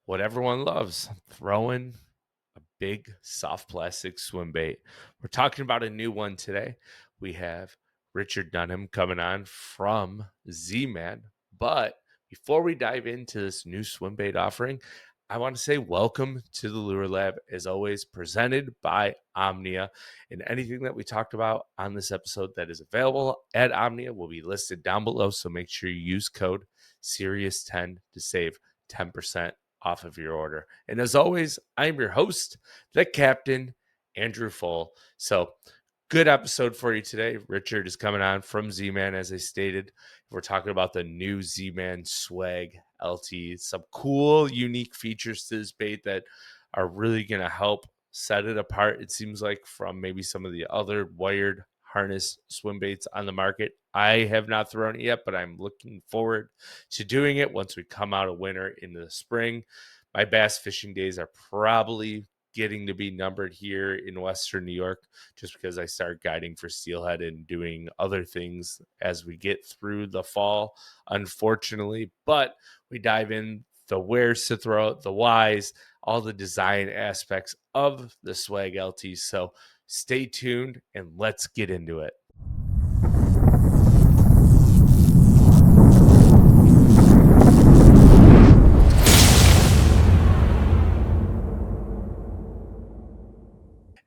what everyone loves, throwing a big soft plastic swim bait. We're talking about a new one today. We have Richard Dunham coming on from Z-Man. But before we dive into this new swim bait offering, I want to say welcome to the Lure Lab, as always, presented by Omnia. And anything that we talked about on this episode that is available at Omnia will be listed down below. So make sure you use code Serious10 to save 10% off of your order. And as always, I'm your host, the captain, Andrew Full. So good episode for you today. Richard is coming on from Z-Man, as I stated. We're talking about the new Z-Man Swag LT. Some cool, unique features to this bait that are really going to help set it apart, it seems like, from maybe some of the other wired harness swim baits on the market. I have not thrown it yet, but I'm looking forward to doing it once we come out of winter into the spring. My bass fishing days are probably getting to be numbered here in Western New York, just because I start guiding for steelhead and doing other things as we get through the fall, unfortunately. But we dive in the wheres to throw out, the whys, all the design aspects of the Swag LT. So stay tuned and let's get into it.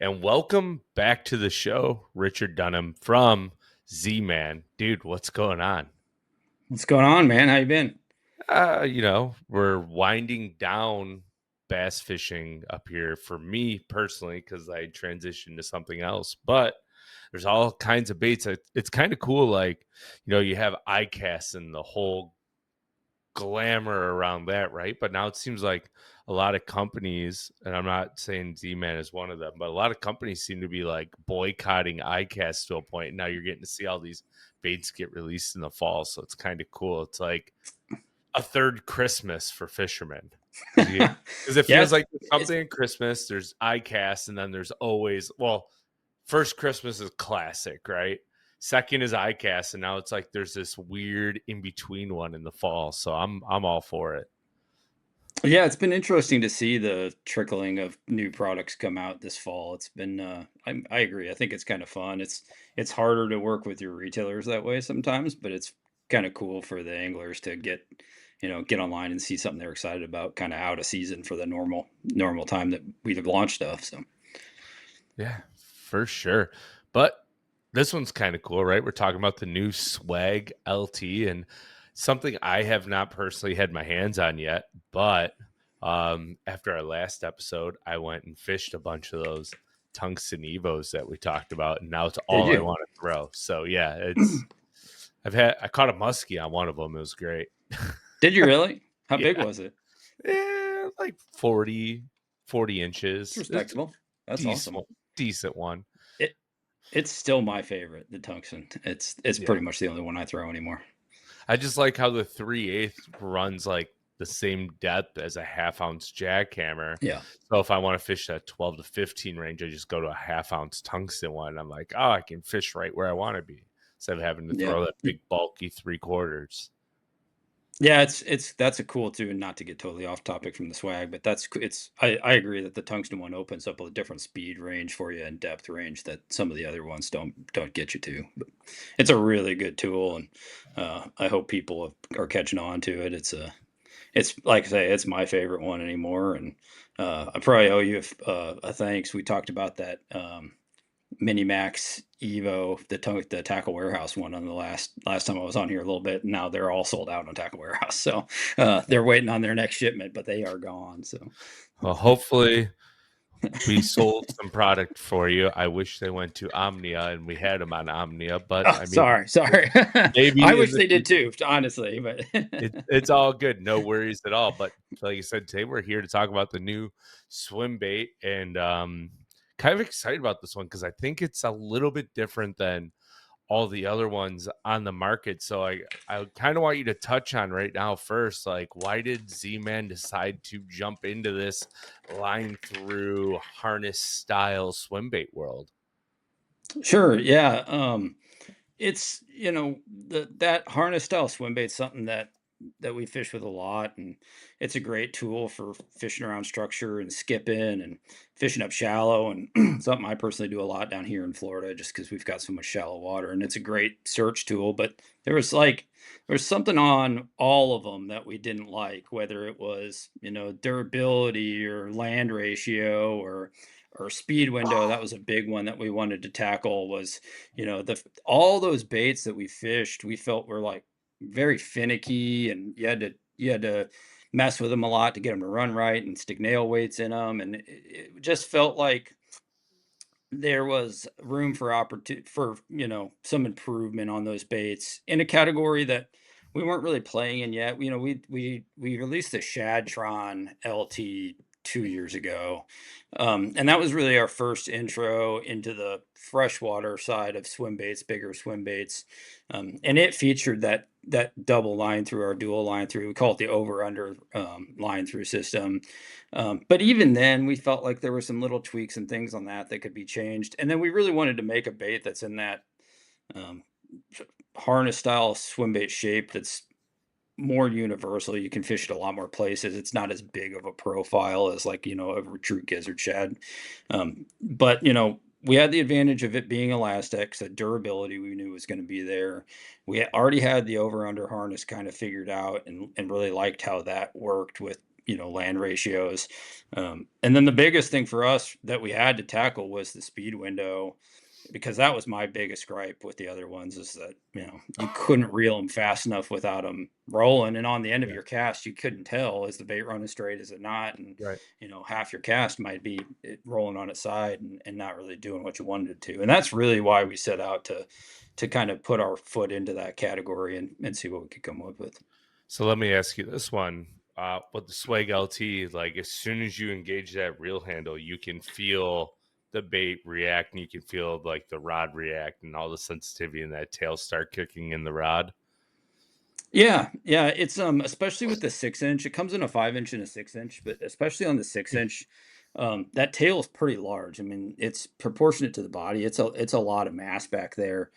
And welcome back to the show, Richard Dunham from Z-Man. Dude, what's going on? What's going on, man? How you been? We're winding down bass fishing up here for me personally, because I transitioned to something else. But there's all kinds of baits. It's kind of cool. Like, you have iCast and the whole glamour around that, right? But now it seems like a lot of companies, and I'm not saying Z-Man is one of them, but a lot of companies seem to be like boycotting iCast to a point. Now you're getting to see all these baits get released in the fall, so it's kind of cool. It's like a third Christmas for fishermen, because it Yeah, feels like there's something in Christmas. There's iCast, and then there's always, first Christmas is classic, right? Second is iCast, and now it's like there's this weird in between one in the fall. So I'm all for it. yeah, it's been interesting to see the trickling of new products come out this fall. It's been, I agree. I think it's kind of fun. It's harder to work with your retailers that way sometimes, but it's kind of cool for the anglers to get online and see something they're excited about, kind of out of season for the normal time that we've launched stuff. So Yeah, for sure. But this one's kind of cool, right? We're talking about the new Swag LT, and something I have not personally had my hands on yet. But after our last episode, I went and fished a bunch of those tungsten evos that we talked about, and now it's did all I you? want to throw. So yeah, I caught a muskie on one of them. It was great. Did you really? How big Yeah, was it? like 40 It's inches. It's a respectable. That's awesome. decent, decent one. It it's still my favorite, the tungsten. It's Yeah. pretty much the only one I throw anymore. I just like how the 3/8 runs like the same depth as a half-ounce jackhammer. Yeah. So if I want to fish that 12 to 15 range, I just go to a half-ounce tungsten one. I'm like, oh, I can fish right where I want to be instead of having to Yeah. throw that big bulky 3/4. Yeah, it's that's a cool too, and not to get totally off topic from the swag, but I agree that the tungsten one opens up a different speed range for you and depth range that some of the other ones don't get you to. But it's a really good tool, and I hope people are catching on to it. It's like I say, it's my favorite one anymore, and I probably owe you a thanks. We talked about that Mini Max Evo, the Tackle Warehouse one on the last time I was on here a little bit. Now they're all sold out on Tackle Warehouse, so they're waiting on their next shipment, but they are gone. So Well, hopefully we sold some product for you. I wish they went to Omnia and we had them on Omnia, but oh, I mean, sorry. I maybe in wish the they did future. too, honestly, but It's all good. No worries at all. But like I said, today we're here to talk about the new swim bait, and kind of excited about this one because I think it's a little bit different than all the other ones on the market. So I kind of want you to touch on right now first, like, why did Z-Man decide to jump into this line through harness style swim bait world? sure, yeah. It's that harness style swim bait something that that we fish with a lot, and it's a great tool for fishing around structure and skipping and fishing up shallow, and something I personally do a lot down here in Florida just because we've got so much shallow water, and it's a great search tool. But there's something on all of them that we didn't like, whether it was, durability or land ratio or speed window. That was a big one that we wanted to tackle. Was, the all those baits that we fished, we felt were like very finicky, and you had to mess with them a lot to get them to run right and stick nail weights in them, and it just felt like there was room for opportunity for, some improvement on those baits in a category that we weren't really playing in yet. We released the Shadtron LT 2 years ago, and that was really our first intro into the freshwater side of swim baits, bigger swim baits, and it featured that double line through our dual line through. We call it the over under line through system, but even then, we felt like there were some little tweaks and things on that that could be changed. And then we really wanted to make a bait that's in that um, harness style swim bait shape that's more universal. You can fish it a lot more places. It's not as big of a profile as like, a true gizzard shad. But, we had the advantage of it being elastic, so durability we knew was going to be there. Already had the over under harness kind of figured out, and really liked how that worked with, land ratios. And then the biggest thing for us that we had to tackle was the speed window, because that was my biggest gripe with the other ones, is that, you couldn't reel them fast enough without them rolling, and on the end of Yeah, your cast, you couldn't tell, is the bait running straight, is it not? And, right. half your cast might be it rolling on its side and not really doing what you wanted it to. And that's really why we set out to kind of put our foot into that category and see what we could come up with. So let me ask you this one. With the Swag LT, like as soon as you engage that reel handle, you can feel the bait react and you can feel like the rod react and all the sensitivity in that tail start kicking in the rod. Yeah, yeah, it's, especially with the 6 inch, it comes in a 5 inch and a 6 inch, but especially on the 6 inch, that tail is pretty large. I mean, it's proportionate to the body. It's a lot of mass back there.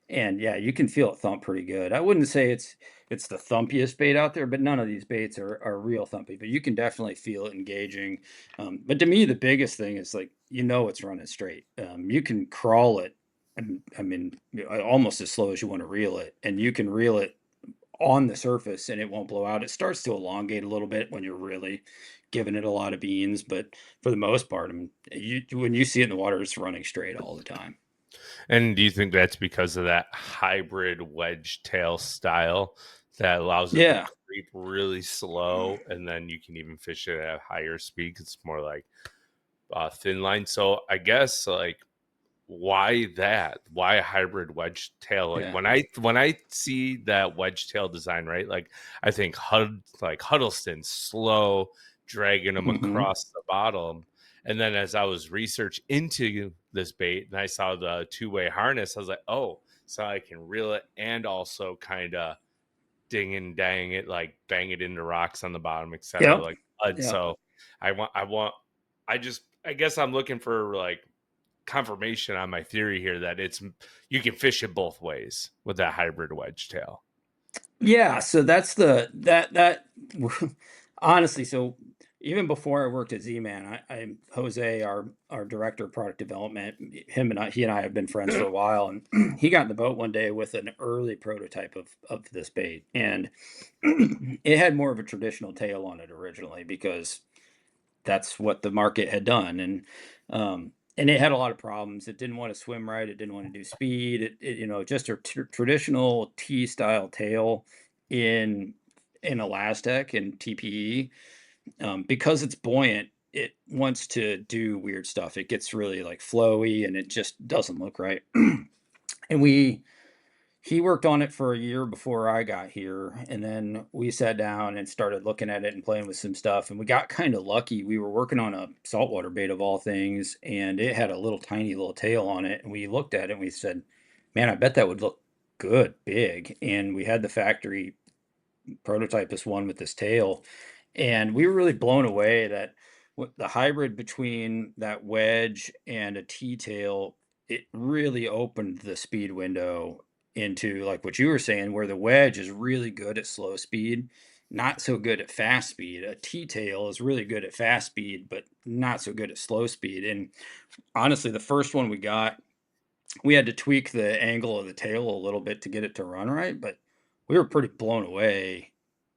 And yeah, you can feel it thump pretty good. I wouldn't say it's the thumpiest bait out there, but none of these baits are real thumpy, but you can definitely feel it engaging. But to me, the biggest thing is like, it's running straight. You can crawl it, I mean, almost as slow as you want to reel it, and you can reel it on the surface and it won't blow out. It starts to elongate a little bit when you're really giving it a lot of beans, but for the most part, I mean, when you see it in the water, it's running straight all the time. And do you think that's because of that hybrid wedge tail style that allows it to Yeah. creep really slow and then you can even fish it at higher speed 'cause it's more like thin line? So I guess like why that? Why a hybrid wedge tail? Like Yeah. when I see that wedge tail design, right? Like I think Huddleston slow dragging them Hmm. across the bottom. And then as I was research into this bait and I saw the two-way harness, I was like, oh, so I can reel it and also kind of ding and dang it, like bang it into rocks on the bottom, etc. Yep. Like Yep. so I want I guess I'm looking for like confirmation on my theory here that it's you can fish it both ways with that hybrid wedge tail. Yeah, so that's the that honestly, so even before I worked at Z-Man, I Jose, our director of product development, he and I have been friends for a while, and he got in the boat one day with an early prototype of this bait, and it had more of a traditional tail on it originally because that's what the market had done, and it had a lot of problems. It didn't want to swim right. It didn't want to do speed. Just a traditional T style tail in Elastec and TPE. Because it's buoyant, it wants to do weird stuff. It gets really like flowy, and it just doesn't look right. And he worked on it for a year before I got here, and then we sat down and started looking at it and playing with some stuff, and we got kind of lucky. We were working on a saltwater bait of all things, and it had a little tiny little tail on it, and we looked at it and we said, "Man, I bet that would look good big." And we had the factory prototype this one with this tail, and we were really blown away that the hybrid between that wedge and a T-tail, it really opened the speed window into like what you were saying, where the wedge is really good at slow speed, not so good at fast speed. A T-tail is really good at fast speed, but not so good at slow speed. And honestly, the first one we got, we had to tweak the angle of the tail a little bit to get it to run right, but we were pretty blown away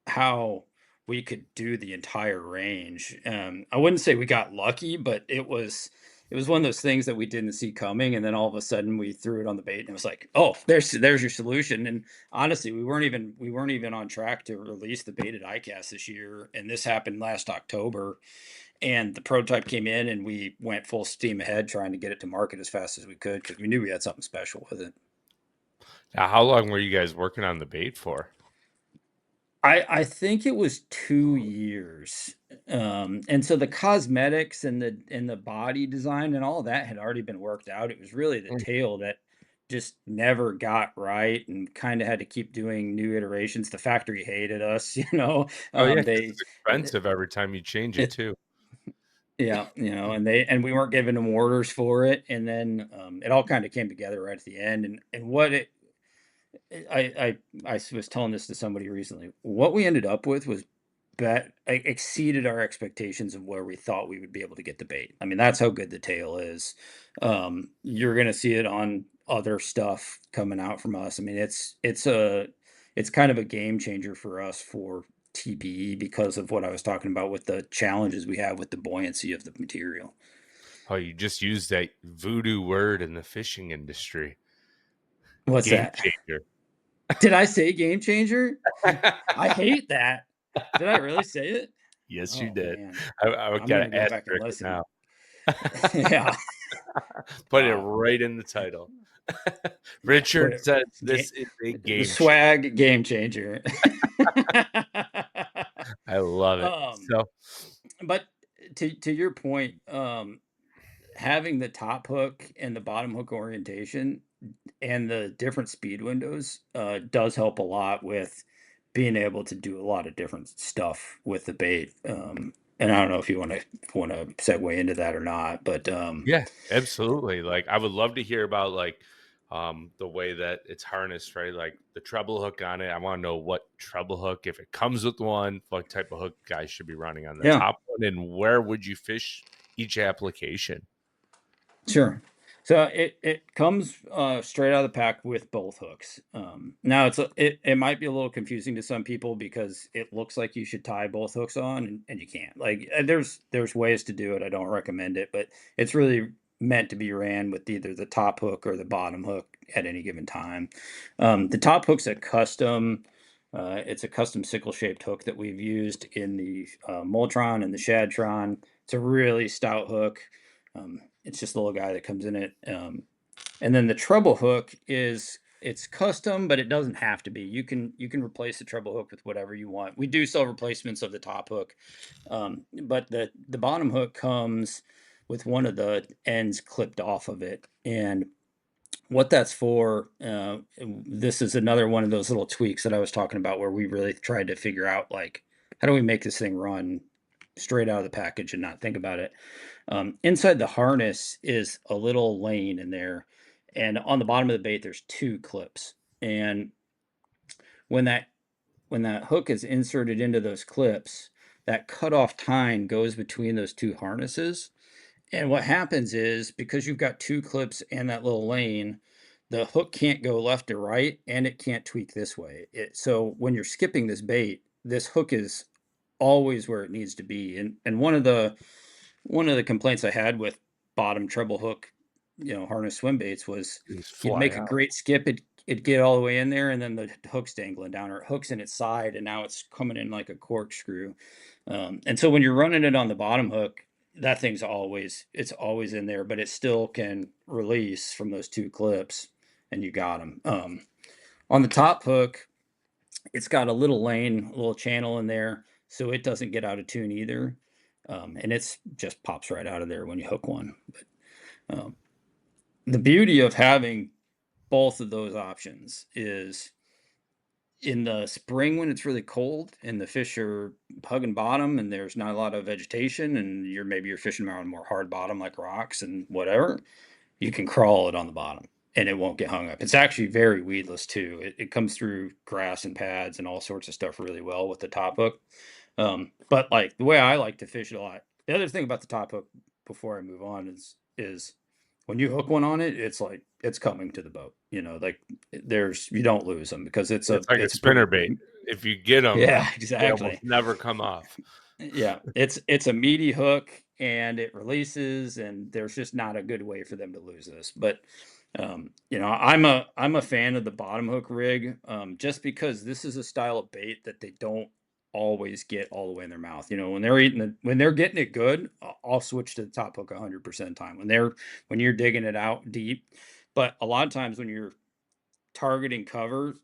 how we could do the entire range. I wouldn't say we got lucky, but it was one of those things that we didn't see coming, and then all of a sudden we threw it on the bait, and it was like, oh, there's your solution. And honestly, we weren't even on track to release the baited ICAST this year, and this happened last October, and the prototype came in, and we went full steam ahead trying to get it to market as fast as we could because we knew we had something special with it. Now, how long were you guys working on the bait for? I think it was 2 years, and so the cosmetics and the body design and all of that had already been worked out. It was really the Mm. tail that just never got right and kinda had to keep doing new iterations. The factory hated us, Oh, yeah, 'cause they it's expensive every time you change it it too. yeah, and we weren't giving them orders for it, and then, it all kinda came together right at the end, and what it was telling this to somebody recently. What we ended up with was exceeded our expectations of where we thought we would be able to get the bait. I mean, that's how good the tail is. You're gonna see it on other stuff coming out from us. I mean, it's kind of a game changer for us for TPE because of what I was talking about with the challenges we have with the buoyancy of the material. Oh, you just used that voodoo word in the fishing industry. What's Game that? changer. Did I say game changer? I hate that. Did I really say it? Yes, you Oh did. man, I would I'm gonna gotta go back and asterisk it listen. now. Yeah. Put it Wow. right in the title. Yeah. Put Richard it. says Ga- this is a the game changer. swag game changer. I love it. um, So, but to your point, having the top hook and the bottom hook orientation and the different speed windows does help a lot with being able to do a lot of different stuff with the bait. And I don't know if you want to segue into that or not, but yeah, absolutely. Like, I would love to hear about, like, the way that it's harnessed, right? Like, the treble hook on it. I wanna know what treble hook, if it comes with one, what type of hook guys should be running on the yeah, top one, and where would you fish each application? sure. So it comes straight out of the pack with both hooks. Now it might be a little confusing to some people because it looks like you should tie both hooks on and you can't. Like there's ways to do it. I don't recommend it, but it's really meant to be ran with either the top hook or the bottom hook at any given time. The top hook's a custom. It's a custom sickle shaped hook that we've used in the Moltron and the Shadtron. It's a really stout hook. It's just a little guy that comes in it. And then the treble hook it's custom, but it doesn't have to be. You can replace the treble hook with whatever you want. We do sell replacements of the top hook, but the bottom hook comes with one of the ends clipped off of it. And what that's for, this is another one of those little tweaks that I was talking about, where we really tried to figure out like how do we make this thing run straight out of the package and not think about it. Inside the harness is a little lane in there, and on the bottom of the bait, there's two clips. And when that when that hook is inserted into those clips, that cutoff tine goes between those two harnesses. And what happens is because you've got two clips and that little lane, the hook can't go left or right, and it can't tweak this way. So when you're skipping this bait, this hook is always where it needs to be. And one of the complaints I had with bottom treble hook, harness swim baits was Just you'd fly make a out. great skip, it'd get all the way in there, and then the hook's dangling down, or it hooks in its side, and now it's coming in like a corkscrew. And so when you're running it on the bottom hook, that thing's always in there, but it still can release from those two clips, and you got them. On the top hook, it's got a little lane, a little channel in there, so it doesn't get out of tune either. And it's just pops right out of there when you hook one. But the beauty of having both of those options is in the spring when it's really cold and the fish are hugging bottom and there's not a lot of vegetation and maybe you're fishing around more hard bottom like rocks and whatever, you can crawl it on the bottom. and it won't get hung up. It's actually very weedless too. It comes through grass and pads and all sorts of stuff really well with the top hook. But like the way I like to fish it a lot. The other thing about the top hook before I move on is when you hook one on it, it's like it's coming to the boat. You know, like there's you don't lose them because It's like a it's a pretty spinner bait. If you get them, yeah, they almost exactly. never come off. Yeah, it's a meaty hook and it releases, and there's just not a good way for them to lose this. But you know, I'm a fan of the bottom hook rig, just because this is a style of bait that they don't always get all the way in their mouth. You know, when they're getting it good, I'll switch to the top hook 100% of the time. When you're digging it out deep, but a lot of times when you're targeting cover,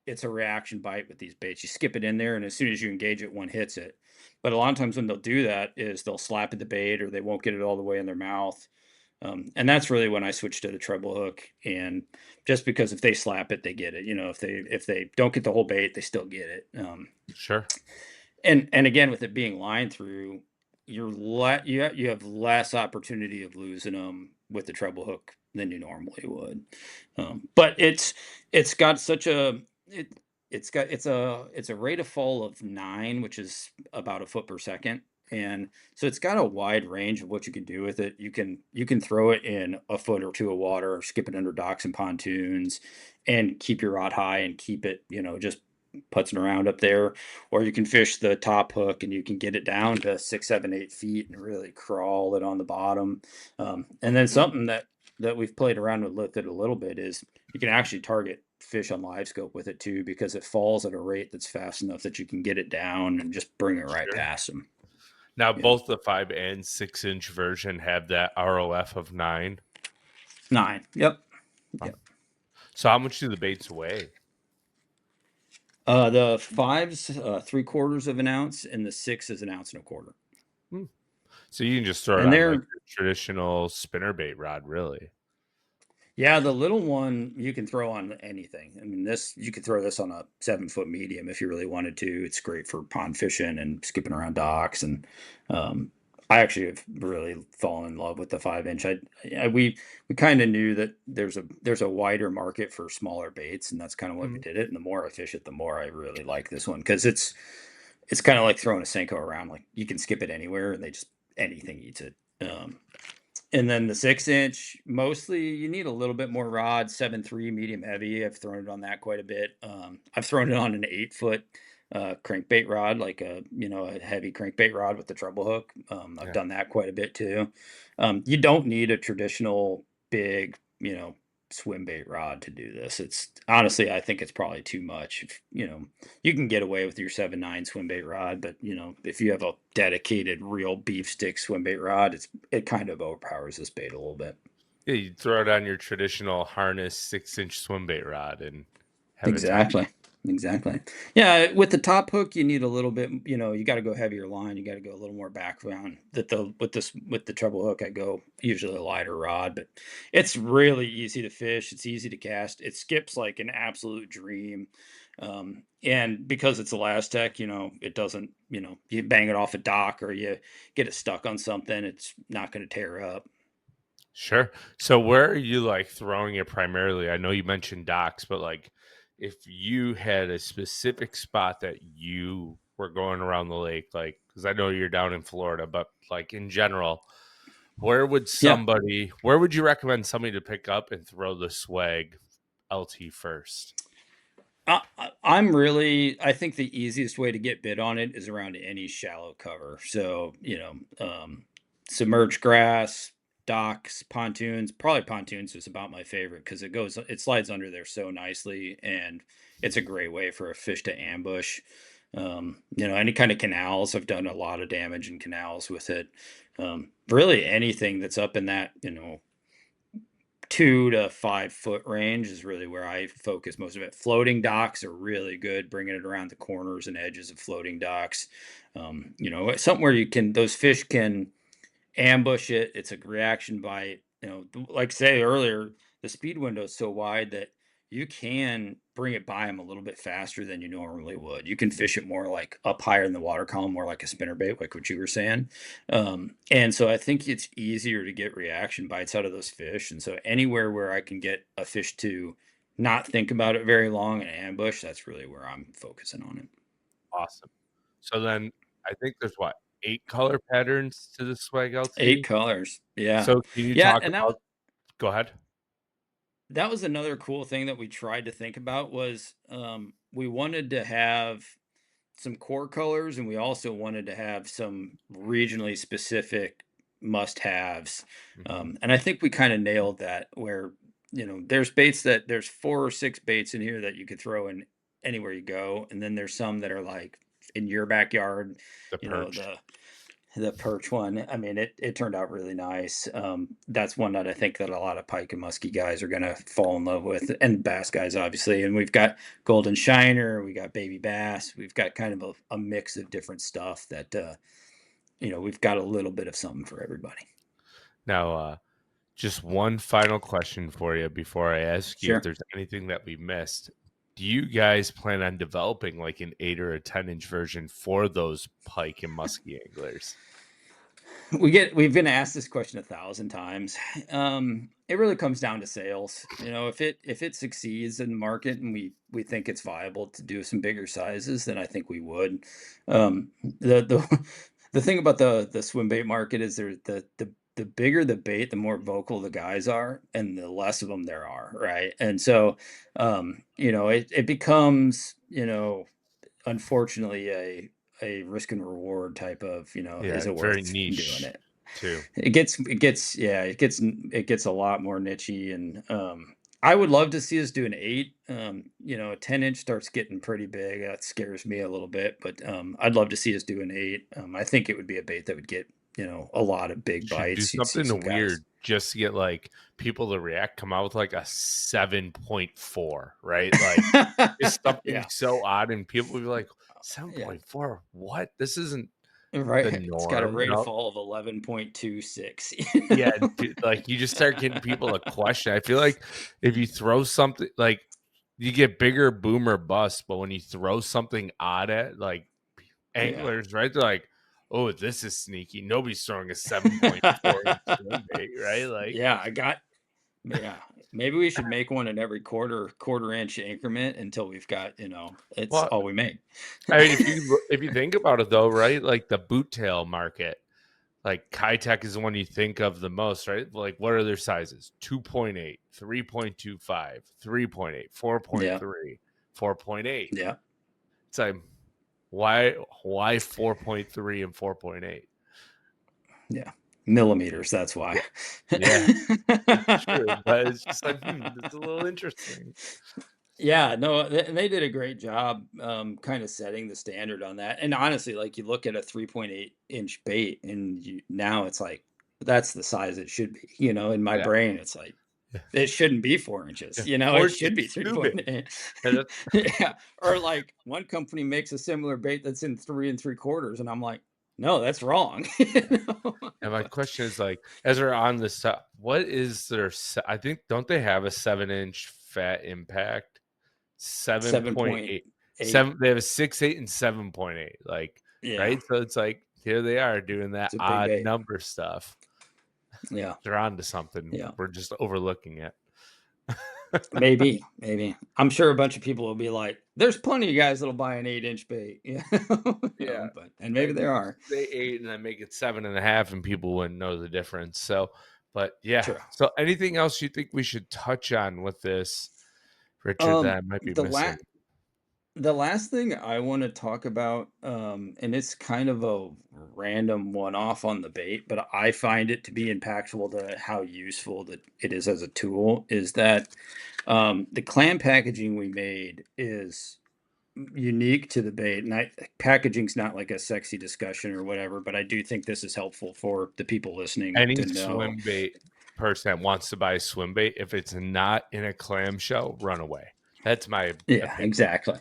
it's a reaction bite with these baits. You skip it in there, and as soon as you engage it, one hits it. But a lot of times when they'll do that is they'll slap at the bait or they won't get it all the way in their mouth. And that's really when I switch to the treble hook. And just because if they slap it, they get it. You know, if they don't get the whole bait, they still get it. Sure. And again, with it being line through, you have less opportunity of losing them with the treble hook than you normally would. But it's got such a it it's a rate of fall of 9, which is about a foot per second. And so it's got a wide range of what you can do with it. You can throw it in a foot or two of water, skip it under docks and pontoons, and keep your rod high and keep it, just putzing around up there. Or you can fish the top hook and you can get it down to 6, 7, 8 feet and really crawl it on the bottom. And then something that we've played around with it a little bit is you can actually target fish on live scope with it too, because it falls at a rate that's fast enough that you can get it down and just bring it right Sure. past them. Now, Yeah. both the 5 and 6 inch version have that ROF of 9. 9. Yep. Wow. Yep. So, how much do the baits weigh? The five's 3/4 of an ounce, and the six is an ounce and a quarter. Hmm. So, you can just throw it And on like they're a traditional spinner bait rod, really. Yeah, the little one you can throw on anything. I mean, this you could throw this on a 7 foot medium if you really wanted to. It's great for pond fishing and skipping around docks. And um, I actually have really fallen in love with the 5 inch. We kind of knew that there's a wider market for smaller baits, and that's kind of why we Mhm. did it. And the more I fish it, the more I really like this one because it's kind of like throwing a Senko around. Like you can skip it anywhere, and they just anything eats it. And then the 6 inch, mostly you need a little bit more rod, 7.3 medium heavy. I've thrown it on that quite a bit. I've thrown it on an 8 foot crankbait rod, like a heavy crankbait rod with the treble hook. I've Yeah. done that quite a bit too. You don't need a traditional big, swim bait rod to do this. It's honestly, I think it's probably too much. You can get away with your 7.9 swim bait rod, but if you have a dedicated real beef stick swim bait rod, it kind of overpowers this bait a little bit. Yeah, you throw it on your traditional harness 6 inch swim bait rod and have a time. Exactly. Exactly. Yeah, with the top hook, you need a little bit, you got to go heavier line. You got to go a little more background. With the treble hook, I go usually a lighter rod, but it's really easy to fish. It's easy to cast. It skips like an absolute dream. And because it's Elastec, it doesn't, you bang it off a dock or you get it stuck on something, it's not going to tear up. Sure. So, where are you like throwing it primarily? I know you mentioned docks, but like if you had a specific spot that you were going around the lake, like, because I know you're down in Florida, but like in general, Yeah. where would you recommend somebody to pick up and throw the swag LT first? I think the easiest way to get bid on it is around any shallow cover. So, submerged grass, docks, pontoons. Probably pontoons is about my favorite because it slides under there so nicely, and it's a great way for a fish to ambush. Any kind of canals. I've done a lot of damage in canals with it. Really, anything that's up in that, 2 to 5 foot range is really where I focus most of it. Floating docks are really good, bringing it around the corners and edges of floating docks. It's something where those fish can ambush it. It's a reaction bite. Like say earlier, the speed window is so wide that you can bring it by them a little bit faster than you normally would. You can fish it more like up higher in the water column, more like a spinnerbait, like what you were saying. And so I think it's easier to get reaction bites out of those fish. And so anywhere where I can get a fish to not think about it very long and ambush, that's really where I'm focusing on it. Awesome. So then I think there's what, 8 color patterns to the Swag 8 LT? colors. Yeah. So can you Yeah, talk and about go ahead. that was another cool thing that we tried to think about was we wanted to have some core colors and we also wanted to have some regionally specific must-haves. Mhm. And I think we kind of nailed that where there's baits that there's 4 or 6 baits in here that you could throw in anywhere you go, and then there's some that are like in your backyard, The you know, perch. the perch one. I mean, it turned out really nice. That's one that I think that a lot of pike and muskie guys are gonna fall in love with, and bass guys, obviously. And we've got golden shiner, we got baby bass, we've got kind of a mix of different stuff that we've got a little bit of something for everybody. Now, just one final question for you before I ask you if Sure. there's anything that we missed. Do you guys plan on developing like an 8 or a 10-inch version for those pike and muskie anglers? We've been asked this question 1,000 times. It really comes down to sales. If it succeeds in the market and we think it's viable to do some bigger sizes, then I think we would. The the thing about the swim bait market is the bigger the bait, the more vocal the guys are, and the less of them there are, right? And so, it becomes, unfortunately, a risk and reward type of, Yeah, is it very worth doing niche it? too. It gets a lot more nichey, and I would love to see us do an 8. A 10-inch starts getting pretty big. That scares me a little bit, but I'd love to see us do an 8. I think it would be a bait that would get, a lot of big Should do bites. You'd see some something guys. weird just to get like people to react, come out with like a 7.4, right? Like it's something Yeah. so odd and people will be like, Yeah. 7.4, what? This isn't the Right. It's got a norm, rate of fall of 11.26. Yeah, dude, like, you just start getting people to question. I feel like if you throw something like, you get bigger boom or bust, but when you throw something odd at, like, Yeah. anglers, right? They're like, "Oh, this is sneaky." Nobody's throwing a 7.4 inch swim bait, right? Like, Yeah, yeah. Maybe we should make one in every quarter inch increment until we've got, it's well, all we make. I mean, if you think about it though, right? Like the boot tail market, like Kitech is the one you think of the most, right? Like, what are their sizes? 2.8, 3.25, 3.8, Yeah. 4.3, 4.8. Yeah. It's like, why 4.3 and 4.8? Yeah. Millimeters, that's why. Yeah, it's true, but it's just like, it's a little interesting. Yeah, no, and they did a great job, kind of setting the standard on that. And honestly, like you look at a 3.8-inch bait, and now it's like that's the size it should be. In my Yeah, brain, it's like yeah, it shouldn't be 4 inches. yeah. It 4 inches should be is too big. 3.8. And that's Yeah, or like one company makes a similar bait that's in 3 3/4, and I'm like, no, that's wrong. yeah. And my question is like, as we're on this what is their I think, don't they have a 7-inch fat impact? 7.8. 7.8. 7, they have a 6.8 and 7.8, like, Yeah, right? So it's like, here they are doing that it's a big odd bait. number stuff. Yeah, They're onto something. yeah. We're just overlooking it. Maybe, maybe. I'm sure a bunch of people will be like, "There's plenty of guys that'll buy an 8-inch bait," Yeah. but and maybe Like, there are. say 8 and I make it 7.5 and people wouldn't know the difference. So, but yeah. True. So anything else you think we should touch on with this, Richard, that I might be The missing? the last thing I want to talk about, and it's kind of a random one-off on the bait, but I find it to be impactful to how useful that it is as a tool, is that the clam packaging we made is unique to the bait. And packaging's not like a sexy discussion or whatever, but I do think this is helpful for the people listening Any to know. swim bait person that wants to buy a swim bait, if it's not in a clamshell, run away. That's my Yeah, opinion. exactly.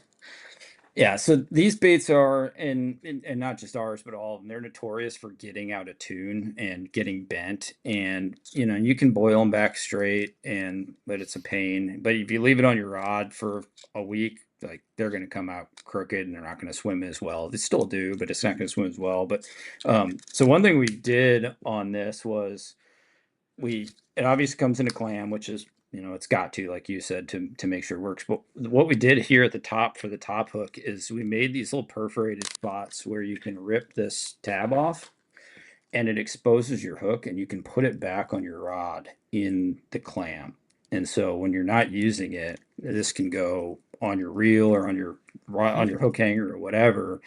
Yeah, so these baits are, and not just ours, but all of them, they're notorious for getting out of tune and getting bent. And you can boil them back straight, but it's a pain. But if you leave it on your rod for a week, like they're going to come out crooked and they're not going to swim as well. They still do, but it's not going to swim as well. But so one thing we did on this was we it obviously comes in a clam, which is, it's got to, like you said, to make sure it works. But what we did here at the top for the top hook is we made these little perforated spots where you can rip this tab off and it exposes your hook and you can put it back on your rod in the clam. And so when you're not using it, this can go on your reel or on your hook hanger or whatever,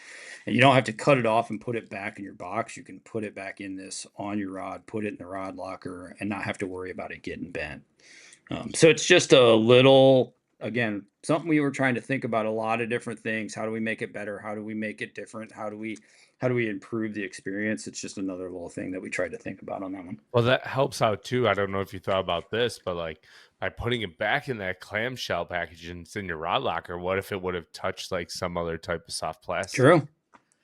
and you don't have to cut it off and put it back in your box. You can put it back in this on your rod, put it in the rod locker, and not have to worry about it getting bent. So it's just a little, again, something we were trying to think about, a lot of different things. How do we make it better? How do we make it different? How do we improve the experience? It's just another little thing that we tried to think about on that one. Well, that helps out too. I don't know if you thought about this, but like by putting it back in that clamshell package and it's in your rod locker, what if it would have touched like some other type of soft plastic? True. So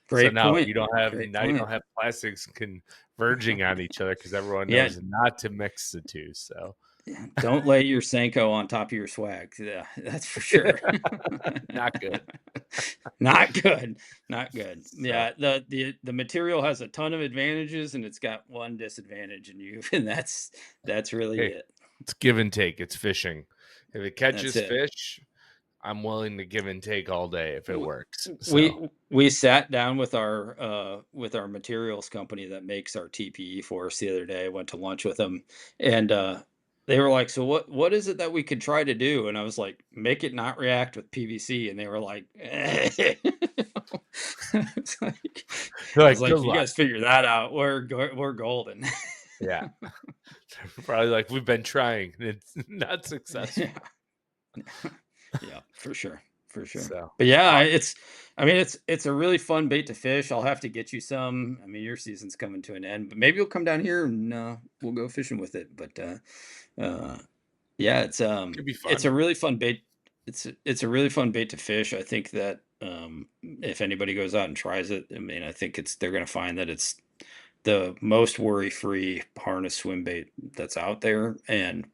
Great point. Great you point. don't have plastics converging on each other because everyone Yeah. knows not to mix the two. So Yeah. Don't lay your Senko on top of your swag. Yeah, that's for sure. not good. Not good. Not good. So Yeah, the material has a ton of advantages and it's got one disadvantage, and that's really hey, it. it's give and take. It's fishing. If it That's catches it. fish, I'm willing to give and take all day if it W- works. So we sat down with our materials company that makes our TPE for us the other day. I went to lunch with them, and they were like, "So what is it that we could try to do?" And I was like, "Make it not react with PVC." And they were like, It's like- they're I was like, good like, "You luck. guys figure that out. We're golden." Yeah. Probably like we've been trying. It's not successful. Yeah. Yeah, for sure, for sure. So But yeah, aw- I mean, it's a really fun bait to fish. I'll have to get you some. I mean, your season's coming to an end, but maybe you'll come down here and we'll go fishing with it. But yeah, could be it's fun. a really fun bait. It's a really fun bait to fish. I think that if anybody goes out and tries it, I mean, I think they're going to find that it's the most worry-free harness swim bait that's out there. And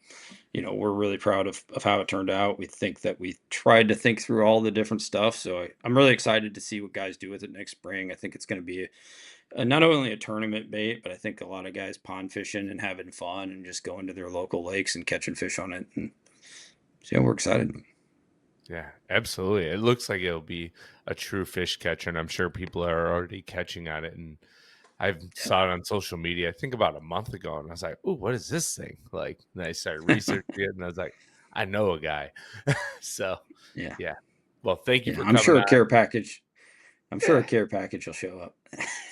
we're really proud of how it turned out. We think that we tried to think through all the different stuff. So I'm really excited to see what guys do with it next spring. I think it's going to be not only a tournament bait, but I think a lot of guys pond fishing and having fun and just going to their local lakes and catching fish on it. And so yeah, we're excited. Yeah, absolutely. It looks like it'll be a true fish catcher, and I'm sure people are already catching on it. And I Yeah. saw it on social media, I think about a month ago, and I was like, "Ooh, what is this thing?" Like, and I started researching it, and I was like, "I know a guy." So, Yeah. yeah. Well, thank you Yeah. for I'm coming sure a on. care package. I'm sure a Yeah, care package will show up.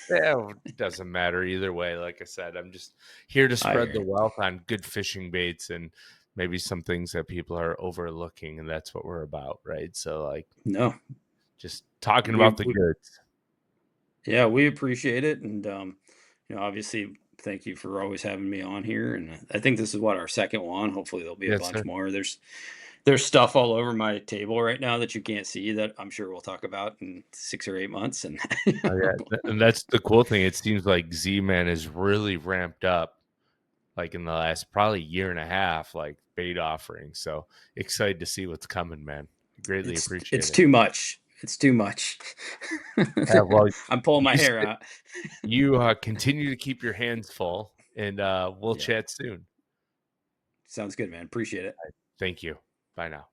yeah, it doesn't matter either way. Like I said, I'm just here to I spread hear the you. wealth on good fishing baits and maybe some things that people are overlooking, and that's what we're about, right? So, like, No, just talking we, about the we goods. yeah, we appreciate it. And, obviously, thank you for always having me on here. And I think this is what, our second one. Hopefully, there'll be a Yes, bunch sir. more. There's stuff all over my table right now that you can't see that I'm sure we'll talk about in 6 or 8 months. And Oh, yeah, and that's the cool thing. It seems like Z-Man is really ramped up, like, in the last probably year and a half, like, bait offerings, so excited to see what's coming, man. Greatly it's appreciate it. too much. It's too much. Yeah, well, I'm pulling my you hair st out. you, continue to keep your hands full, and, we'll Yeah. chat soon. Sounds good, man. Appreciate it. Thank you. Bye now.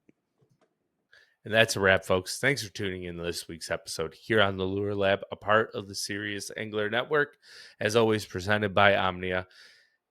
And that's a wrap, folks. Thanks for tuning in to this week's episode here on the Lure Lab, a part of the Serious Angler Network, as always presented by Omnia.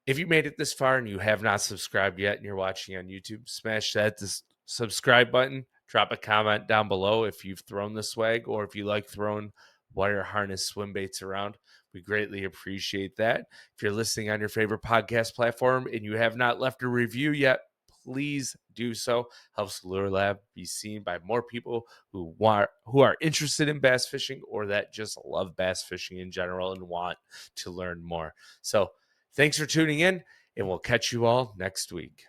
If you made it this far and you have not subscribed yet and you're watching on YouTube, smash that subscribe button. Drop a comment down below if you've thrown the swag or if you like throwing wire harness swim baits around. We greatly appreciate that. If you're listening on your favorite podcast platform and you have not left a review yet, please do so. Helps Lure Lab be seen by more people who are interested in bass fishing or that just love bass fishing in general and want to learn more. So thanks for tuning in, and we'll catch you all next week.